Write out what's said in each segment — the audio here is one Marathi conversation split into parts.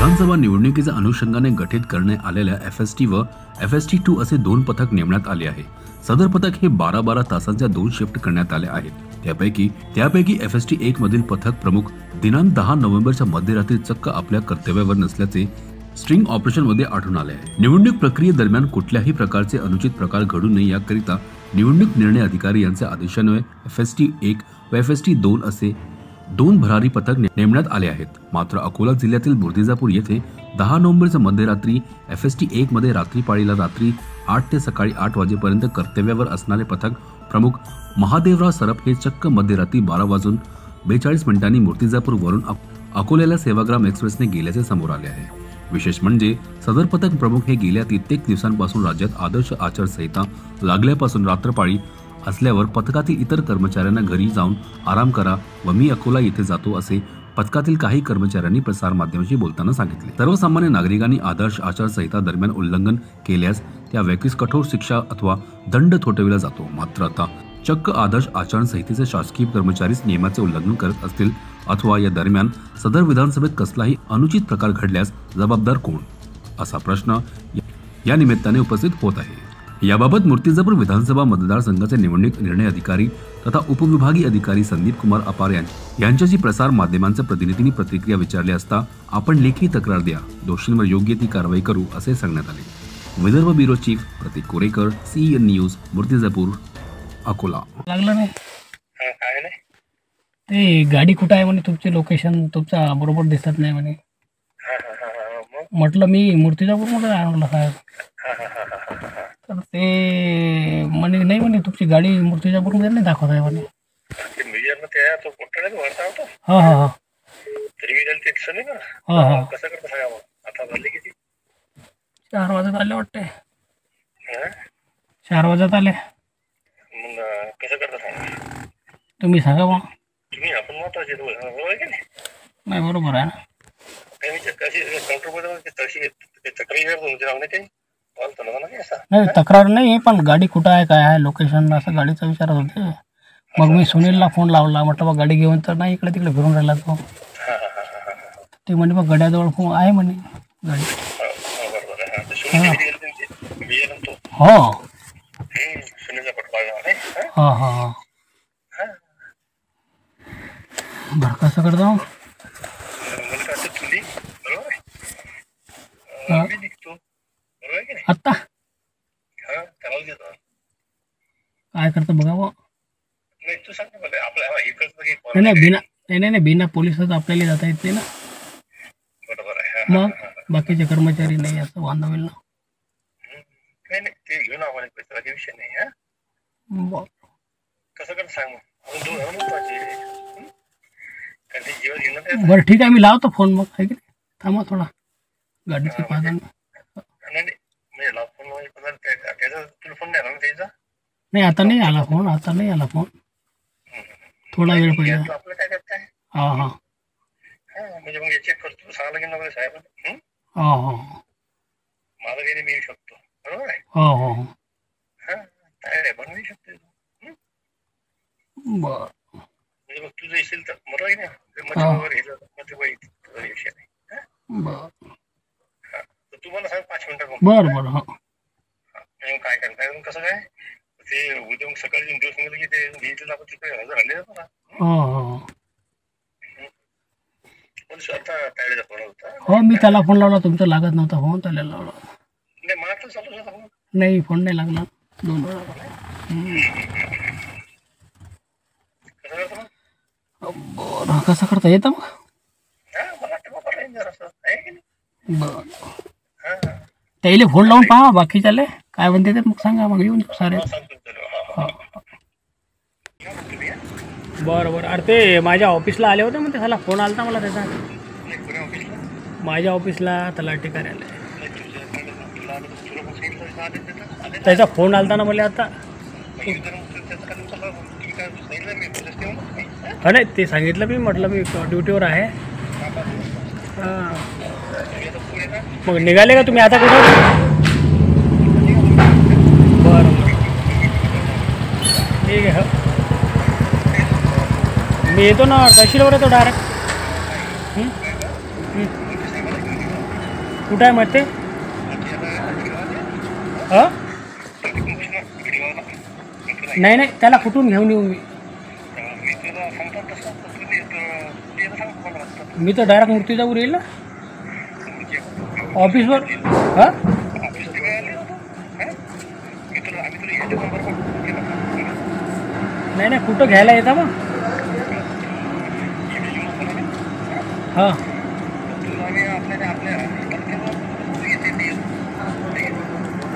विधानसभा निवडणुकीच्या अनुषंगाने गठीत करण्यात आलेल्या FST व FST2 असे 2 पथक नेमण्यात आले आहे। सदर पथक हे 12-12 तासांच्या 2 शिफ्ट करण्यात आले आहेत। त्यापैकी FST1 मधील पथक प्रमुख दिनांक 10 नोव्हेंबरच्या मध्यरात्री चक्क आपल्या कर्तव्यावर नसल्याचे स्ट्रिंग ऑपरेशन मध्ये आढळून आले आहे। निवडणूक प्रक्रियेदरम्यान कुठल्याही प्रकारचे अनुचित प्रकार घडू नये याकरिता निवडणूक निर्णय अधिकारी यांच्या आदेशान्वये FST1 व FST2 असे 2 भरारी पथक नेमण्यात आले आहेत। मात्र अकोला जिल्ह्यातील बुर्दिजापूर येथे 10 नोव्हेंबरच्या मध्यरात्री FST1 मध्ये रात्री पाळीला रात्री 8 ते सकाळी 8 वाजेपर्यंत कर्तव्यावर असणारे पथक प्रमुख महादेवराव सरप हे चक्क मध्यरात्री 12:42 मूर्तिजापूर वरून अकोल्याला सेवाग्राम एक्सप्रेसने गेल्याचे समोर आले आहे। विशेष म्हणजे सदर पथक प्रमुख हे गेल्या कित्येक दिवसांपासून राज्यात आदर्श आचारसंहिता लागल्यापासून रात्रपाळी असल्यावर पथकातील इतर कर्मचाऱ्यांना घरी जाऊन आराम करा व मी अकोला येथे जातो असे पथकातील काही कर्मचाऱ्यांनी प्रसार माध्यमांशी बोलताना सांगितले। सर्वसामान्य नागरिकांनी आदर्श आचारसंहिता दरम्यान उल्लंघन केल्यास त्या व्यक्तीस कठोर शिक्षा अथवा दंड थोपविला जातो। मात्र आता चक्क आदर्श आचारसंहितेचे शासकीय कर्मचारीच नियमाचे उल्लंघन करत असतील अथवा या दरम्यान सदर विधानसभेत कसलाही अनुचित प्रकार घडल्यास जबाबदार कोण असा प्रश्न या निमित्ताने उपस्थित होत आहे। याबाबत मूर्तिजापूर विधानसभा मतदारसंघाचे निवडणूक निर्णय अधिकारी तथा उपविभागीय अधिकारी संदीप कुमार अपार यांच्याशी प्रसार माध्यमांच्या प्रतिनिधींनी प्रतिक्रिया विचारली असता आपण लेखी तक्रार द्या, दोषींवर योग्य ती कारवाई करू असे सांगण्यात आले। विदर्भ ब्युरो चीफ प्रतीक कोरेकर, CN न्यूज, मूर्तिजापूर, अकोला। लागलं नाही ते गाडी कुठं आहे म्हणे, तुमचे लोकेशन तुमचा बरोबर दिसत नाही म्हणे। म्हटलं मी मूर्तिजापूरमध्ये आहे म्हटलं साहेब, तर ते म्हणे नाही म्हणे तुमची गाडी मूर्तिजापूरमध्ये नाही दाखवत आहे म्हणे। हा हा हा हा हा 4 वाजत आले वाटते, 4 वाजत आले। तुम्ही सांगा मग। नाही बरोबर आहे ना, नाही तक्रार नाही पण गाडी कुठं आहे काय आहे लोकेशन असं गाडीचा विचारत होते। मग मी सुनीलला फोन लावला, म्हटलं मग गाडी घेऊन तर नाही इकडे तिकडे फिरून राहिला तो। ते म्हणे मग गड्याजवळ फोन आहे म्हणे गाडी। हो हा हा हा बरं कसं करतो आता काय करतं बघा वो। नाही बिना पोलिसात आपल्याला जाता येत नाही ना, मग बाकीचे कर्मचारी नाही असं वांधा होईल ना। बरं ठीक आहे मी लावतो फोन मग, आहे की थांबा थोडा गाडीचं पाहता। नाही आता नाही आला फोन, आता नाही आला फोन, थोडा वेळ पहिले। हा हा म्हणजे मग चेक करतो सांगायला की नको साहेब। हा हा मला काही मिळू शकतो बरोबर आहे। हो हो हा काय बनवू शकतो बरं म्हणजे मग तुझं येशील तर बरोबर आहे ना, वगैरे विषय नाही। बरं तुम्हाला सांग 5 मिनिटात। बरं बरं हो काय करताय कसं काय ते उद्या मग सकाळी दिवस निघाले की ते भेटलं आपण तिकडे हजर राहिले जातो ना। हो हो मी त्याला फोन लावला, तुमचा लागत नव्हता फोन, त्याला लावला नाही फोन नाही लागला 2 वेळा। बरं कसं करता येतं मग? बरं त्याला फोन लावून पहा बाकीच्याले काय म्हणते ते मग सांगा, मग येऊन सारे। बरं बरं अरे ते माझ्या ऑफिसला आले होते मग त्याला फोन आला मला त्याचा, माझ्या ऑफिसला तलाठी कार्यालय त्याचा फोन आलता ना मला आता। नाही ते सांगितलं मी, म्हटलं मी ड्युटीवर आहे। हां मग निघाले का तुम्ही आता कुठं? बरं ठीक आहे, मी येतो ना तहसीलवर येतो डायरेक्ट। कुठं आहे मग ते? नाही नाही, त्याला कुठून घेऊन येऊ मी? मी तर डायरेक्ट मूर्तिजापूर येईल ना ऑफिसवर. हां नाही नाही, कुठं घ्यायला येता मग? हां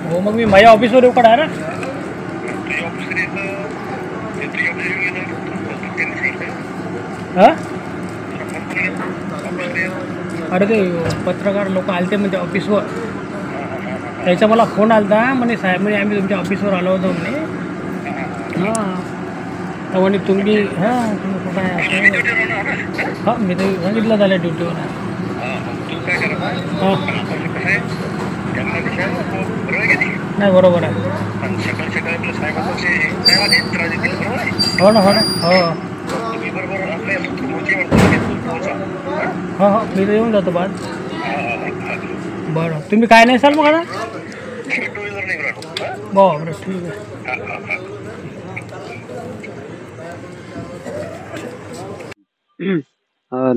हो, मग मी माझ्या ऑफिसवर येऊ का डायरेक्ट? हां अरे ते पत्रकार लोक आलते म्हणजे ऑफिसवर, त्याचा मला फोन आलता म्हणे साहेब म्हणे आम्ही तुमच्या ऑफिसवर आलो होतो म्हणे. हां तर म्हणे तुम्ही हां तुम्ही कुठं आहे? हां मी तर सांगितलं झालं ड्युटीवर. हां नाही बरोबर आहे. हो ना हो ना हो हो हो, मी तर येऊन जातो बाद. बरं तुम्ही काय नाही साल मग आता? बरं ठीक आहे.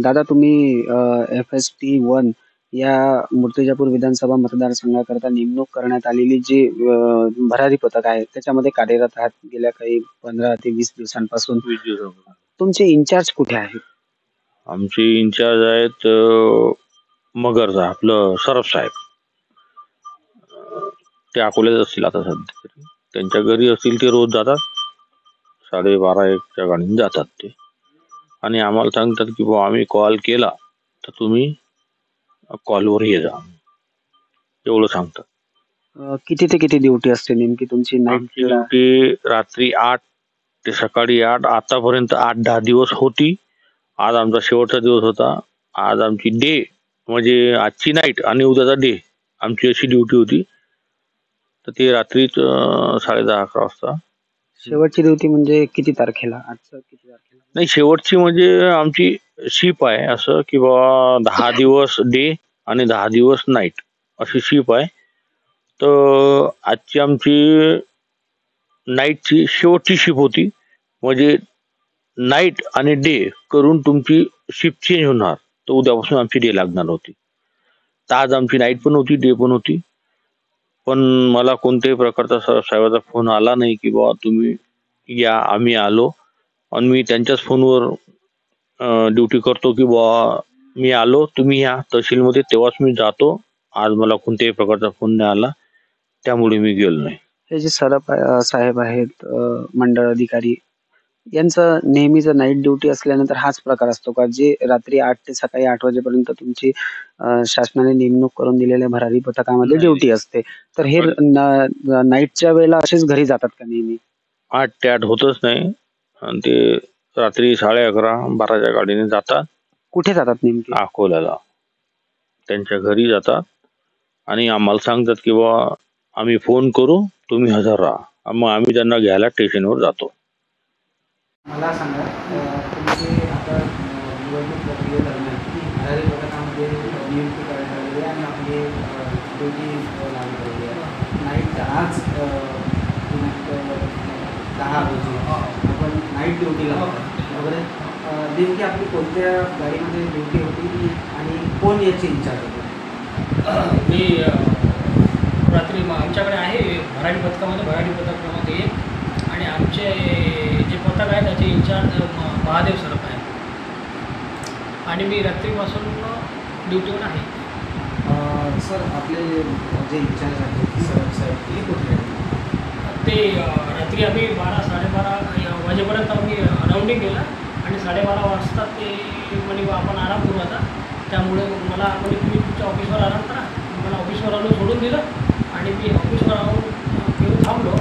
दादा तुम्ही FST-1 या मूर्तिजापूर विधानसभा मतदारसंघाकरता नेमणूक करण्यात आलेली जी भरारी पथक आहे त्याच्यामध्ये कार्यरत आहात गेल्या काही 15 ते 20 दिवसांपासून. तुमचे इन्चार्ज कुठे आहेत? आमचे इन्चार्ज आहेत मगरचा आपलं सरफ साहेब. ते अकोल्यात असतील आता सध्या, त्यांच्या घरी असतील. ते रोज जातात 12:30-1च्या गाडीने जातात ते, आणि आम्हाला सांगतात की बुवा आम्ही कॉल केला तर तुम्ही कॉलवर ये जा, एवढं सांगतात. किती ते किती ड्युटी असते नेमकी तुमची? आमची ड्युटी रात्री 8 ते सकाळी 8. आतापर्यंत 8-10 दिवस होती. आज आमचा शेवटचा दिवस होता. आज आमची डे म्हणजे आजची नाईट आणि उद्याचा डे आमची अशी ड्युटी होती. तर ते रात्री 10:30-11 वाजता. शेवटची ड्युटी म्हणजे किती तारखेला? आजचं किती तारखेला? नाही, शेवटची म्हणजे आमची शिप आहे असं की बाबा 10 दिवस डे आणि 10 दिवस नाईट अशी शिप आहे. तर आजची आमची नाईटची शेवटची शिप होती. म्हणजे नाईट आणि डे करून तुमची शिफ्ट चेंज होणार, तर उद्यापासून आमची डे लागणार होती. तर आज आमची नाईट पण होती, डे पण होती. पण मला कोणत्याही प्रकारचा साहेबाचा फोन आला नाही की बाबा तुम्ही या. आम्ही आलो आणि मी त्यांच्याच फोनवर ड्युटी करतो की बाबा मी आलो तुम्ही या तहसीलमध्ये, तेव्हाच मी जातो. आज मला कोणत्याही प्रकारचा फोन नाही आला, त्यामुळे मी गेलो नाही. हे जे सरप साहेब आहेत मंडळ अधिकारी, यांचं नेहमीच नाईट ड्युटी असल्यानंतर हाच प्रकार असतो का, जे रात्री 8 ते सकाळी 8 वाजेपर्यंत तुमची शासनाने नेमणूक करून दिलेल्या भरारी पथकामध्ये ड्युटी असते, तर हे नाईटच्या वेळेला असेच घरी जातात का नेहमी? 8 ते 8 होतच नाही, आणि ते रात्री 11:30-12च्या गाडीने जातात. कुठे जातात नेमके? अकोल्याला. त्यांच्या घरी जातात आणि आम्हाला सांगतात की बाबा आम्ही फोन करू, तुम्ही हजर राहा. मग आम्ही त्यांना घ्यायला स्टेशनवर जातो. मला सांगा, तुमची आता निवडणूक प्रक्रियेदरम्यान भरारी पथकामध्ये नियुक्ती करण्यात आलेली आहे आणि आपली ड्युटी लागू केलेली आहे. नाईट आज दिनांक 10 रोजी आपण नाईट ड्युटीला वगैरे नेमकी आपली कोणत्या गाडीमध्ये ड्युटी होती आणि कोण याची इन्चार्ज होते? मी रात्री आमच्याकडे आहे भरारी पथकामध्ये, भरारी पथक क्रमांक 1, आणि आमचे जे पथक आहे त्याचे इन्चार्ज महादेव सरप आहे, आणि मी रात्रीपासून ड्युटीवर आहे. सर आपले जे इन्चार्ज आहेत सरप साहेब, ते कुठे आहेत? ते रात्री आम्ही 12-12:30 वाजेपर्यंत आम्ही राऊंडिंग केलं, आणि 12:30 वाजता ते म्हणे आपण आराम करू आता. त्यामुळे मला म्हणे तुम्ही तुमच्या ऑफिसवर आराम करा. मला ऑफिसवर आलो, सोडून दिलं, आणि मी ऑफिसवर येऊन थांबलो,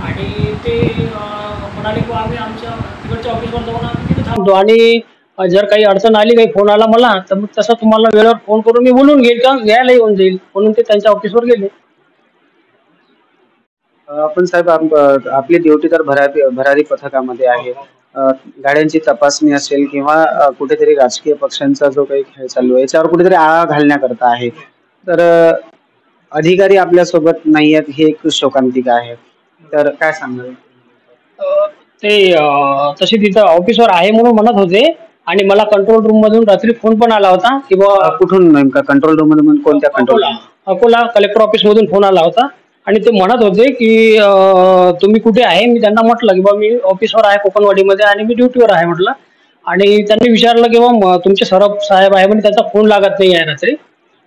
आणि ते म्हणाले की आम्ही आमच्या तिकडच्या ऑफिसवर जाऊन आम्ही तिथे थांबलो, आणि जर काही अडचण आली, काही फोन आला मला, तर मग तसं तुम्हाला वेळेवर फोन करून मी बोलून घेईल का घ्यायला येऊन जाईल, म्हणून ते त्यांच्या ऑफिसवर गेले. आपण साहेब आपली ड्युटी तर भरारी पथकामध्ये आहे. गाड्यांची तपासणी असेल किंवा कुठेतरी राजकीय पक्षांचा जो काही खेळ चालू आहे याच्यावर कुठेतरी आळा घालण्याकरता आहे. तर अधिकारी आपल्यासोबत नाही आहेत, ही एक शोकांतिका आहे. तर काय सांगाल? ते तसे तिथं ऑफिसवर आहे म्हणून म्हणत होते आणि मला कंट्रोल रूम मधून रात्री फोन पण आला होता की बुवा कुठून नेमका कंट्रोल रूम मधून? कोणत्या कंट्रोल? अकोला कलेक्टर ऑफिस मधून फोन आला होता आणि ते म्हणत होते की तुम्ही कुठे आहे. मी त्यांना म्हटलं की बाबा मी ऑफिसवर आहे कोकणवाडीमध्ये आणि मी ड्युटीवर आहे म्हटलं. आणि त्यांनी विचारलं की बाबा तुमचे सरप साहेब आहे म्हणजे त्याचा फोन लागत नाही आहे रात्री.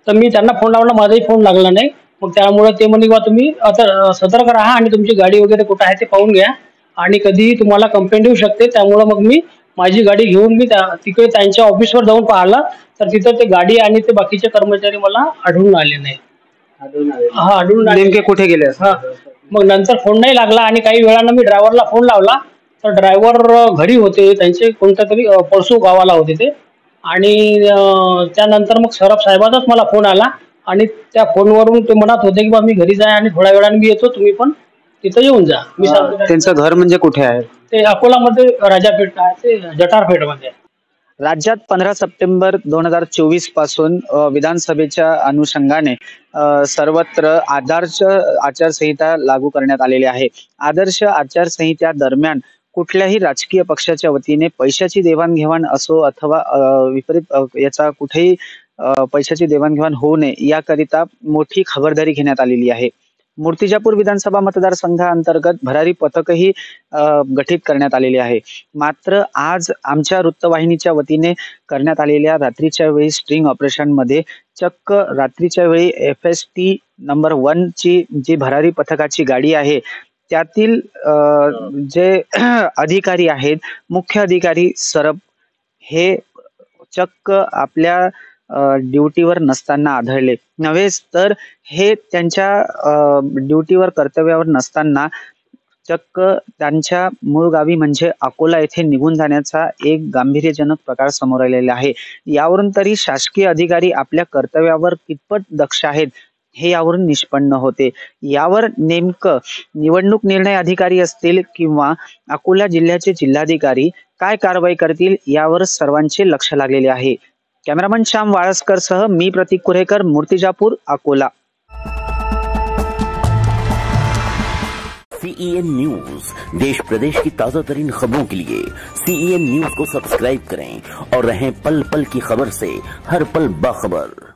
तर मी त्यांना फोन लावला, माझाही फोन लागला नाही. मग त्यामुळे ते म्हणे बाबा तुम्ही आता सतर्क राहा आणि तुमची गाडी वगैरे कुठे आहे ते पाहून घ्या आणि कधीही तुम्हाला कंप्लेंट येऊ शकते. त्यामुळे मग मी माझी गाडी घेऊन मी तिकडे त्यांच्या ऑफिसवर जाऊन पाहिलं तर तिथं ते गाडी आणि ते बाकीचे कर्मचारी मला आढळून आले नाही. आढळून नेमके कुठे गेले? मग नंतर फोन नाही लागला आणि काही वेळानं मी ड्रायव्हरला फोन लावला तर ड्रायव्हर घरी होते, त्यांचे कोणत्या तरी परसू गावाला होते ते. आणि त्यानंतर मग सरप साहेबाचाच मला फोन आला आणि त्या फोनवरून ते म्हणत होते की बा मी घरी जाय आणि थोड्या वेळाने मी येतो, तुम्ही पण तिथं येऊन जा. मी सांगतो त्यांचं घर म्हणजे कुठे आहे? ते अकोलामध्ये राजापेठ आहे, ते जटारपेठमध्ये. राज्यात 15 सप्टेंबर 2024 पासून विधानसभेच्या अनुषंगाने सर्वत्र आदर्श आचारसंहिता लागू करण्यात आलेली आहे. आदर्श आचारसंहिता दरम्यान कुठल्याही राजकीय पक्षाच्या वतीने पैशाची देवाणघेवाण असो अथवा विपरीत याचा कुठेही पैशाची देवाणघेवाण होऊ नये याकरिता मोठी खबरदारी घेण्यात आलेली आहे. मूर्तिजापूर विधानसभा मतदारसंघाअंतर्गत भरारी पथकही गठीत करण्यात आलेले आहे. मात्र आज आमच्या वृत्तवाहिनीच्या वतीने करण्यात आलेल्या रात्रीच्या वेळी स्ट्रिंग ऑपरेशन मध्ये चक्क रात्रीच्या वेळी FST नंबर 1 ची जी भरारी पथकाची गाडी आहे त्यातील जे अधिकारी आहेत, मुख्य अधिकारी सरप, हे चक्क आपल्या ड्युटीवर नसताना आढळले. नव्हेच तर हे त्यांच्या ड्युटीवर कर्तव्यावर नसताना चक्क त्यांच्या मूळ गावी म्हणजे अकोला येथे निघून जाण्याचा एक गांभीर्यजनक प्रकार समोर आलेला आहे. यावरून तरी शासकीय अधिकारी आपल्या कर्तव्यावर कितपत दक्ष आहेत हे यावरून निष्पन्न होते. यावर नेमकं निवडणूक निर्णय अधिकारी असतील किंवा अकोला जिल्ह्याचे जिल्हाधिकारी काय कारवाई करतील यावर सर्वांचे लक्ष लागलेले आहे. कॅमेरामन श्याम वाळस्कर सह मी प्रतीक कुरेकर, मूर्तिजापूर, अकोला. CEN न्यूज, देश प्रदेश की ताजा तरीन खबरों के लिए CEN न्यूज को सब्सक्राइब करें और रहें पल पल की खबर से हर पल बाखबर.